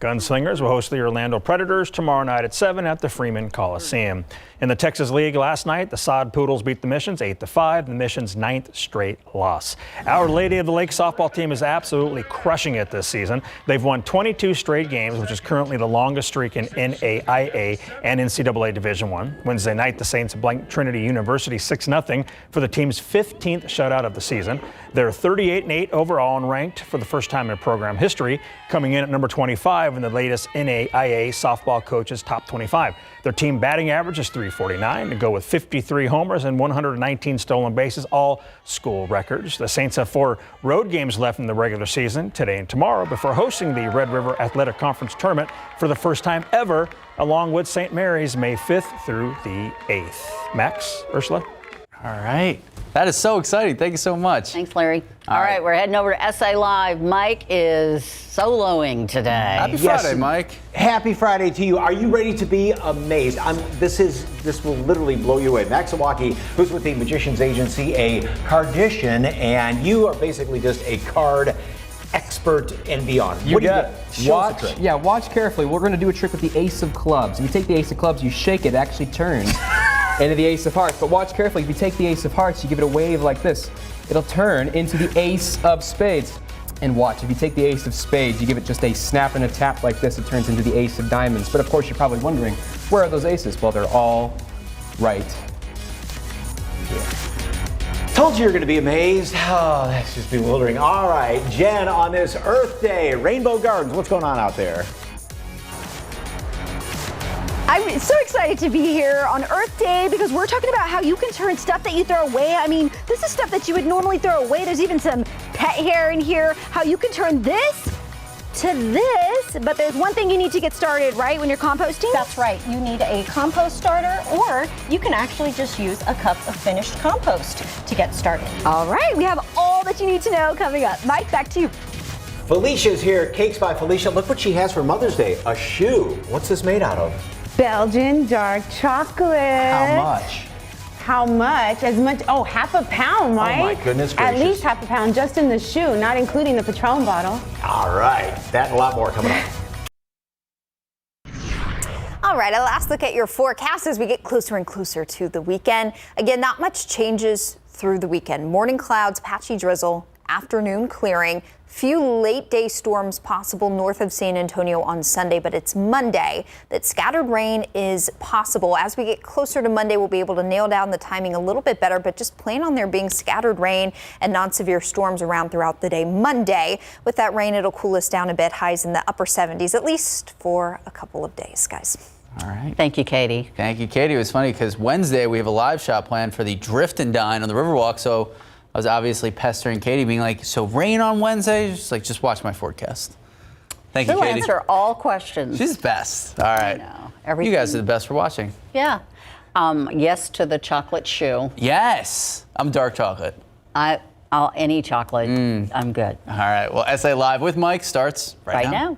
Gunslingers will host the Orlando Predators tomorrow night at 7 at the Freeman Coliseum. In the Texas League last night, the Sod Poodles beat the Missions 8-5, the Missions' 9th straight loss. Our Lady of the Lake softball team is absolutely crushing it this season. They've won 22 straight games, which is currently the longest streak in NAIA and NCAA Division I. Wednesday night, the Saints blanked Trinity University 6-0 for the team's 15th shutout of the season. They're 38-8 overall and ranked for the first time in program history, coming in at number 25 in the latest NAIA softball coaches top 25. Their team batting average is .349 to go with 53 homers and 119 stolen bases, all school records. The Saints have 4 road games left in the regular season, today and tomorrow, before hosting the Red River Athletic Conference tournament for the first time ever, along with St. Mary's, May 5th through the 8th. Max, Ursula? All right. That is so exciting. Thank you so much. Thanks, Larry. All right, we're heading over to SA Live. Mike is soloing today. Happy Friday, Mike. Happy Friday to you. Are you ready to be amazed? This will literally blow you away. Max Zawacki, who's with the Magician's Agency, a cardician, and you are basically just a card expert and beyond. You got it. Watch carefully. We're going to do a trick with the Ace of Clubs. You take the Ace of Clubs, you shake it actually turns into the Ace of Hearts. But watch carefully. If you take the Ace of Hearts, you give it a wave like this, it'll turn into the Ace of Spades. And watch, if you take the Ace of Spades, you give it just a snap and a tap like this, it turns into the Ace of Diamonds. But of course, you're probably wondering, where are those aces? Well, they're all right here. Told you you're going to be amazed. Oh, that's just bewildering. All right, Jen, on this Earth Day, Rainbow Gardens, what's going on out there? I'm so excited to be here on Earth Day because we're talking about how you can turn stuff that you throw away. I mean, this is stuff that you would normally throw away. There's even some pet hair in here. How you can turn this to this, but there's one thing you need to get started, right, when you're composting? That's right. You need a compost starter, or you can actually just use a cup of finished compost to get started. All right, we have all that you need to know coming up. Mike, back to you. Felicia's here, Cakes by Felicia. Look what she has for Mother's Day, a shoe. What's this made out of? Belgian dark chocolate. How much? How much? Half a pound, Mike. Oh my goodness gracious. At least half a pound just in the shoe, not including the Patron bottle. All right, that and a lot more coming up. All right, a last look at your forecast as we get closer and closer to the weekend. Again, not much changes through the weekend. Morning clouds, patchy drizzle, afternoon clearing. Few late day storms possible north of San Antonio on Sunday, but it's Monday that scattered rain is possible. As we get closer to Monday, we'll be able to nail down the timing a little bit better, but just plan on there being scattered rain and non-severe storms around throughout the day. Monday, with that rain, it'll cool us down a bit, highs in the upper 70s, at least for a couple of days, guys. All right. Thank you, Katie. Thank you, Katie. It was funny because Wednesday we have a live shot planned for the Drift and Dine on the Riverwalk, so I was obviously pestering Katie, being like, so rain on Wednesday? She's like, just watch my forecast. Thank you, She'll Katie. answer all questions. She's the best. All right. You guys are the best for watching. Yeah. Yes to the chocolate shoe. Yes. I'm dark chocolate. I'll any chocolate. I'm good. All right. Well, SA Live with Mike starts right now.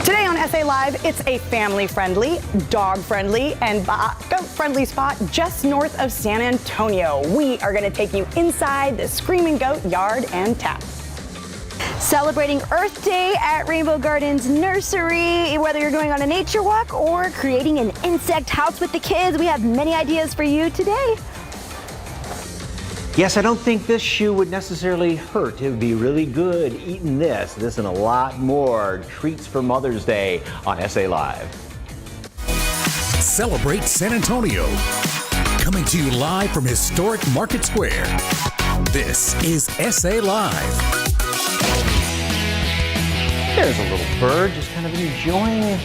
Today on SA Live, it's a family-friendly, dog-friendly, and goat-friendly spot just north of San Antonio. We are going to take you inside the Screaming Goat Yard and Tap. Celebrating Earth Day at Rainbow Gardens Nursery. Whether you're going on a nature walk or creating an insect house with the kids, we have many ideas for you today. Yes, I don't think this shoe would necessarily hurt. It would be really good eating this and a lot more treats for Mother's Day on SA Live. Celebrate San Antonio. Coming to you live from historic Market Square. This is SA Live. There's a little bird just kind of enjoying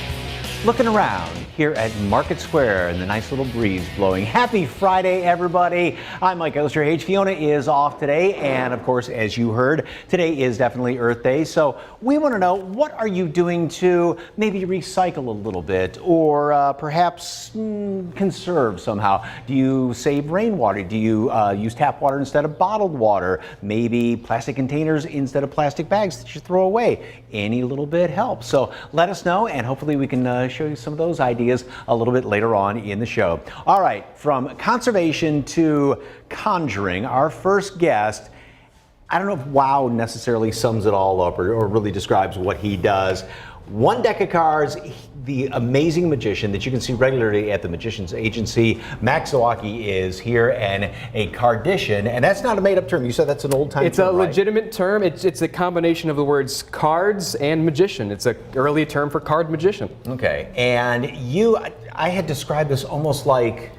looking around here at Market Square and the nice little breeze blowing. Happy Friday, everybody. I'm Mike Osterhage. Fiona is off today. And of course, as you heard, today is definitely Earth Day. So we want to know, what are you doing to maybe recycle a little bit or perhaps conserve somehow? Do you save rainwater? Do you use tap water instead of bottled water? Maybe plastic containers instead of plastic bags that you throw away? Any little bit helps. So let us know, and hopefully we can show you some of those ideas a little bit later on in the show. All right, from conservation to conjuring, our first guest, I don't know if wow necessarily sums it all up or really describes what he does. One deck of cards, the amazing magician that you can see regularly at the Magician's Agency, Max Zawacki, is here, and a cardician, and that's not a made-up term. You said that's an old-time term, It's a right? legitimate term. It's a combination of the words cards and magician. It's an early term for card magician. Okay, and I had described this almost like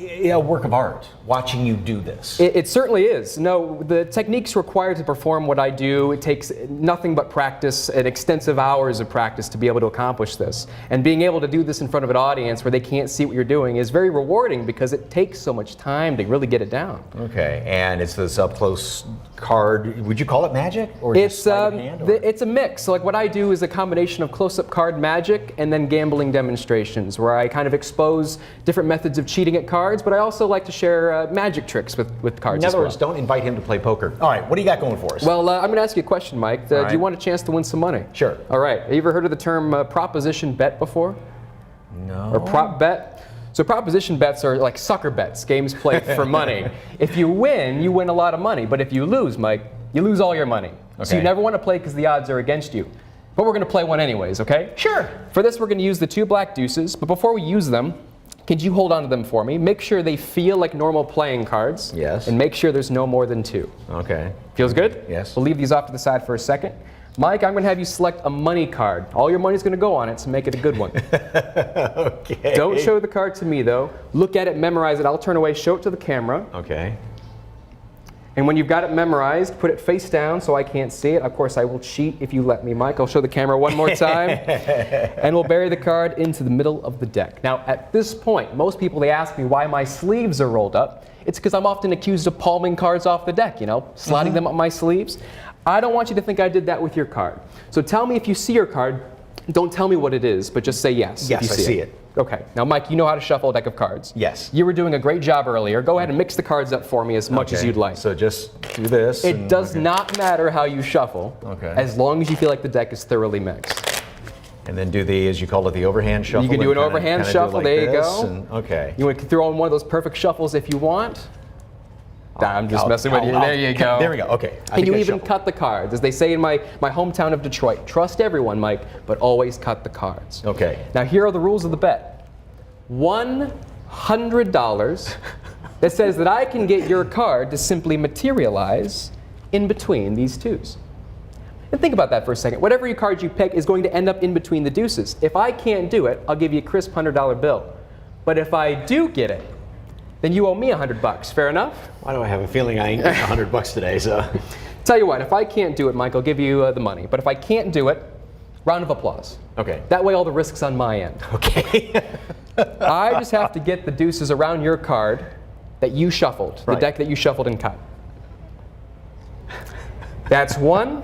a work of art, watching you do this. It certainly is. No, the techniques required to perform what I do, it takes nothing but practice and extensive hours of practice to be able to accomplish this. And being able to do this in front of an audience where they can't see what you're doing is very rewarding because it takes so much time to really get it down. Okay, and it's this up-close card. Would you call it magic? Or just sleight of hand, or? It's a mix. So like what I do is a combination of close-up card magic and then gambling demonstrations where I kind of expose different methods of cheating at cards, but I also like to share magic tricks with cards. In other words, don't invite him to play poker. All right, what do you got going for us? Well, I'm going to ask you a question, Mike. Do you want a chance to win some money? Sure. All right. Have you ever heard of the term proposition bet before? No. Or prop bet? So proposition bets are like sucker bets, games played for money. If you win a lot of money. But if you lose, Mike, you lose all your money. Okay. So you never want to play because the odds are against you. But we're going to play one anyways, okay? Sure. For this, we're going to use the 2 black deuces. But before we use them, could you hold on to them for me? Make sure they feel like normal playing cards. Yes. And make sure there's no more than 2. Okay. Feels good? Yes. We'll leave these off to the side for a second. Mike, I'm going to have you select a money card. All your money's going to go on it, so make it a good one. Okay. Don't show the card to me, though. Look at it, memorize it. I'll turn away, show it to the camera. Okay. And when you've got it memorized, put it face down so I can't see it. Of course, I will cheat if you let me, Mike. I'll show the camera one more time. And we'll bury the card into the middle of the deck. Now, at this point, most people, they ask me why my sleeves are rolled up. It's because I'm often accused of palming cards off the deck, sliding them up my sleeves. I don't want you to think I did that with your card. So tell me if you see your card. Don't tell me what it is, but just say yes. Yes, if you I see it. Okay. Now, Mike, you know how to shuffle a deck of cards. Yes. You were doing a great job earlier. Go ahead and mix the cards up for me as much as you'd like. So just do this. It does not matter how you shuffle, as long as you feel like the deck is thoroughly mixed. And then do the, as you call it, the overhand shuffle. You can do an overhand shuffle. Like there you go. And, okay. You want to throw in one of those perfect shuffles if you want. I'm just messing with you. There you go. There we go. Okay. And you even cut the cards. As they say in my hometown of Detroit, trust everyone, Mike, but always cut the cards. Okay. Now, here are the rules of the bet. $100 that says that I can get your card to simply materialize in between these 2s. And think about that for a second. Whatever your card you pick is going to end up in between the deuces. If I can't do it, I'll give you a crisp $100 bill. But if I do get it, then you owe me $100. Fair enough? Why do I have a feeling I ain't getting $100 today? So, tell you what, if I can't do it, Mike, I'll give you the money. But if I can't do it, round of applause. Okay. That way, all the risk's on my end. Okay. I just have to get the deuces around your card that you shuffled, the deck that you shuffled and cut. That's 1.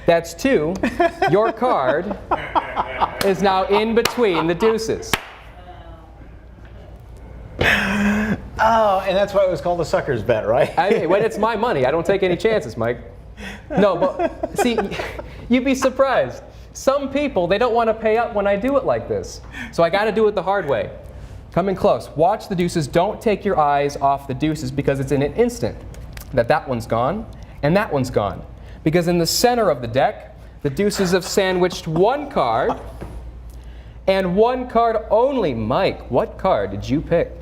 That's 2. Your card is now in between the deuces. Oh, and that's why it was called the sucker's bet, right? I mean, when it's my money, I don't take any chances, Mike. No, but see, you'd be surprised. Some people, they don't want to pay up when I do it like this. So I got to do it the hard way. Come in close. Watch the deuces. Don't take your eyes off the deuces because it's in an instant that one's gone and that one's gone. Because in the center of the deck, the deuces have sandwiched 1 card and 1 card only. Mike, what card did you pick?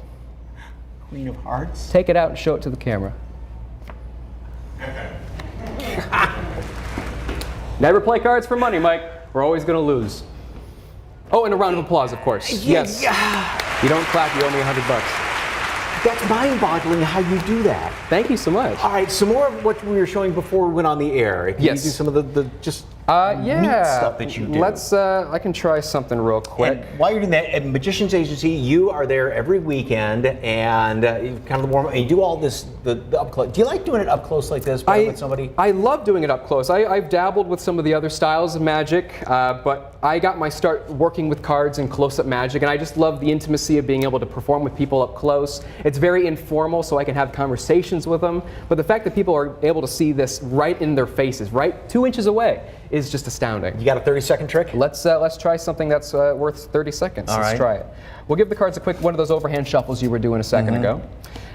Queen of Hearts. Take it out and show it to the camera. Never play cards for money, Mike. We're always going to lose. Oh, and a round of applause, of course. Yes. You don't clap, you owe me $100. That's mind-boggling how you do that. Thank you so much. All right, some more of what we were showing before we went on the air. Can you do some of the just neat stuff that you do? Let's. I can try something real quick. And while you're doing that, at Magician's Agency, you are there every weekend, and you kind of warm up. And you do all this the up close. Do you like doing it up close like this with somebody? I love doing it up close. I've dabbled with some of the other styles of magic, but I got my start working with cards and close-up magic, and I just love the intimacy of being able to perform with people up close. It's very informal, so I can have conversations with them. But the fact that people are able to see this right in their faces, right 2 inches away, is just astounding. You got a 30-second trick? Let's try something that's worth 30 seconds. All Let's right. try it. We'll give the cards a quick one of those overhand shuffles you were doing a second ago.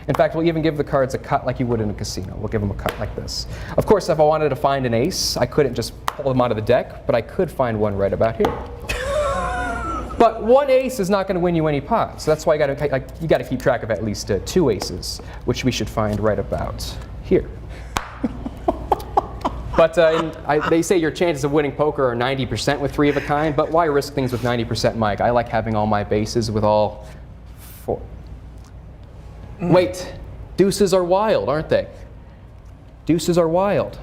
In fact, we'll even give the cards a cut like you would in a casino. We'll give them a cut like this. Of course, if I wanted to find an ace, I couldn't just pull them out of the deck, but I could find one right about here. But one ace is not going to win you any pots. So that's why you got to keep track of at least 2 aces, which we should find right about here. But they say your chances of winning poker are 90% with 3 of a kind, but why risk things with 90%, Mike? I like having all my bases with all 4. Wait, deuces are wild, aren't they? Deuces are wild.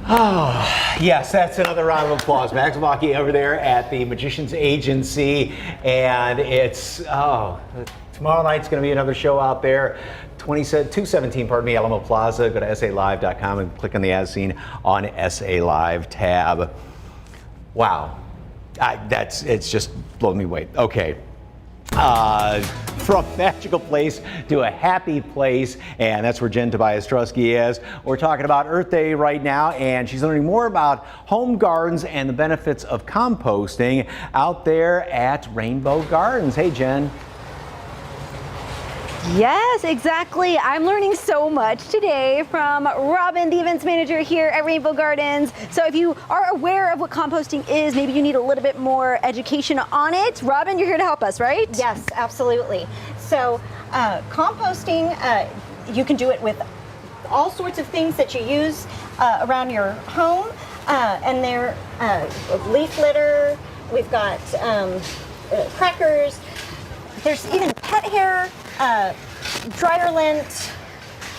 Oh, yes, that's another round of applause. Max Vaki over there at the Magician's Agency, and it's, tomorrow night's going to be another show out there. 217, Alamo Plaza. Go to SALive.com and click on the As Seen on SA Live tab. Wow, it's just blown me away. Okay. From magical place to a happy place, and that's where Jen Tobias Trusky is. We're talking about Earth Day right now, and she's learning more about home gardens and the benefits of composting out there at Rainbow Gardens. Hey, Jen. Yes, exactly. I'm learning so much today from Robin, the events manager here at Rainbow Gardens. So if you are aware of what composting is, maybe you need a little bit more education on it. Robin, you're here to help us, right? Yes, absolutely. So composting, you can do it with all sorts of things that you use around your home. And they're leaf litter, we've got crackers, there's even pet hair, dryer lint,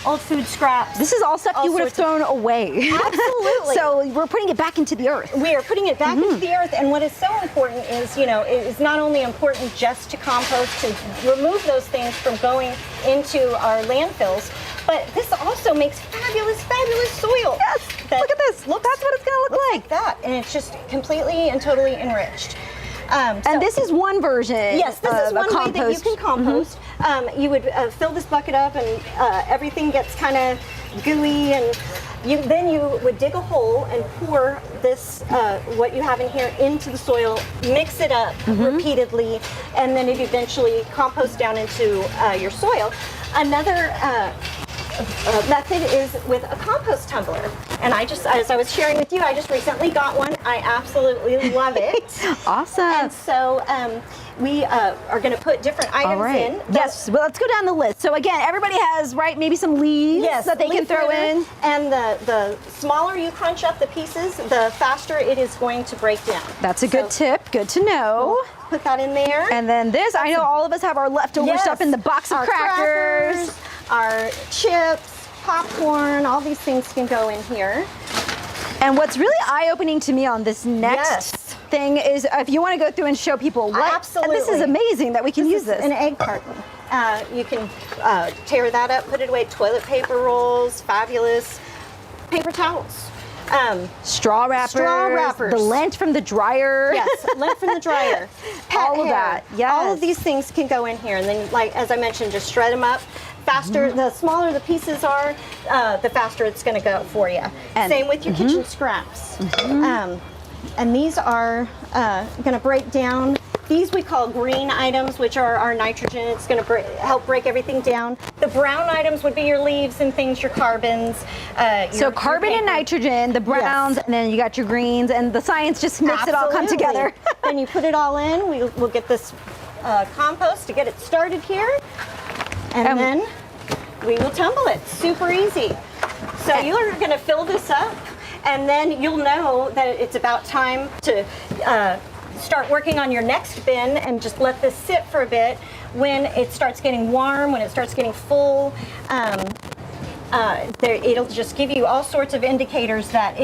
old food scraps. This is all stuff you would have thrown away. Absolutely. So we're putting it back into the earth. We are putting it back into the earth, and what is so important is, it is not only important just to compost, to remove those things from going into our landfills, but this also makes fabulous, fabulous soil. Yes, look at this. Look, that's what it's going to look like. That, and it's just completely and totally enriched. And this is one version. Yes, this is one way that you can compost. Mm-hmm. You would fill this bucket up, and everything gets kind of gooey, and then you would dig a hole and pour this, what you have in here, into the soil, mix it up repeatedly, and then it eventually composts down into your soil. Another method is with a compost tumbler. And as I was sharing with you, I just recently got one. I absolutely love it. Awesome. And so we are going to put different items in. Yes, well, let's go down the list. So again, everybody has, maybe some leaves that they can throw in. And the smaller you crunch up the pieces, the faster it is going to break down. That's a good tip. Good to know. Put that in there. And then this, I know all of us have our leftover stuff in the box of crackers. Our chips, popcorn, all these things can go in here. And what's really eye-opening to me on this next thing is if you want to go through and show people what. Absolutely. And this is amazing that we can use this. An egg carton. You can tear that up, put it away. Toilet paper rolls, fabulous. Paper towels. Straw wrappers. The lint from the dryer. Yes, lint from the dryer. All of that. Yes. All of these things can go in here, and then, as I mentioned, just shred them up. Faster, the smaller the pieces are, the faster it's going to go for you. And same with your kitchen scraps. And these are going to break down. These we call green items, which are our nitrogen. It's going to help break everything down. The brown items would be your leaves and things, your carbons. So carbon and nitrogen, the browns, and then you got your greens, and the science just makes it all come together. Then you put it all in. We'll get this compost to get it started here. And then we will tumble it. Super easy. So you're going to fill this up, and then you'll know that it's about time to start working on your next bin and just let this sit for a bit. When it starts getting warm, when it starts getting full, it'll just give you all sorts of indicators that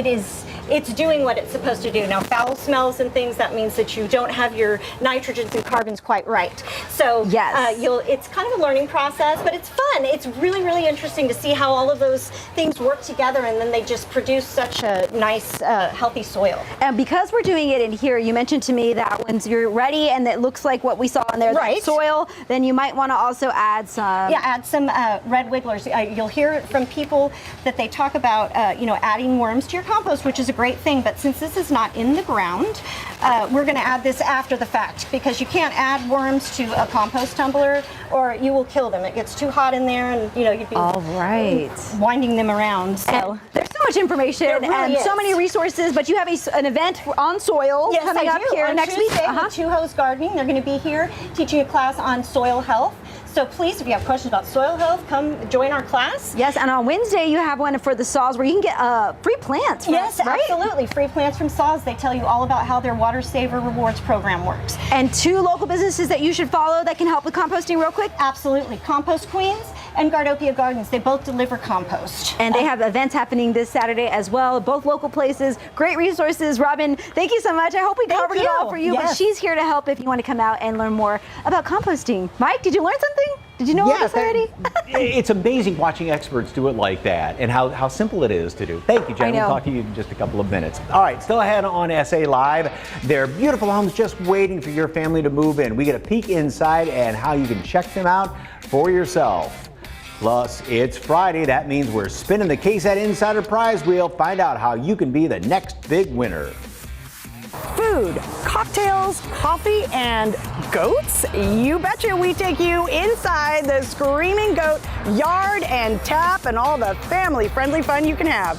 it's doing what it's supposed to do. Now, foul smells and things, that means that you don't have your nitrogens and carbons quite right. So it's kind of a learning process, but it's fun. It's really, really interesting to see how all of those things work together, and then they just produce such a nice, healthy soil. And because we're doing it in here, you mentioned to me that once you're ready and it looks like what we saw in there, that soil, then you might want to also add some... Yeah, add some red wigglers. You'll hear from people that they talk about, adding worms to your compost, which is a great thing, but since this is not in the ground, we're going to add this after the fact because you can't add worms to a compost tumbler or you will kill them. It gets too hot in there and you'd be winding them around. So there's so much information and so many resources, but you have an event on soil coming up here on next Tuesday week. With Two Hose Gardening. They're going to be here teaching a class on soil health. So please, if you have questions about soil health, come join our class. Yes, and on Wednesday you have one for the saws where you can get free plants. Yes, right? Absolutely. Free plants from saws. They tell you all about how their Water Saver Rewards program works. And 2 local businesses that you should follow that can help with composting real quick? Absolutely. Compost Queens and Gardopia Gardens. They both deliver compost. And they have events happening this Saturday as well, both local places. Great resources. Robin, thank you so much. I hope we covered it all for you, but she's here to help if you want to come out and learn more about composting. Mike, did you learn something? Did you know all this already? It's amazing watching experts do it like that and how simple it is to do. Thank you, Jen. We'll talk to you in just a couple of minutes. All right, still ahead on SA Live. Their beautiful homes just waiting for your family to move in. We get a peek inside and how you can check them out for yourself. Plus, it's Friday. That means we're spinning the KSAT Insider Prize Wheel. Find out how you can be the next big winner. Food, cocktails, coffee, and goats? You betcha we take you inside the Screaming Goat yard and tap and all the family-friendly fun you can have.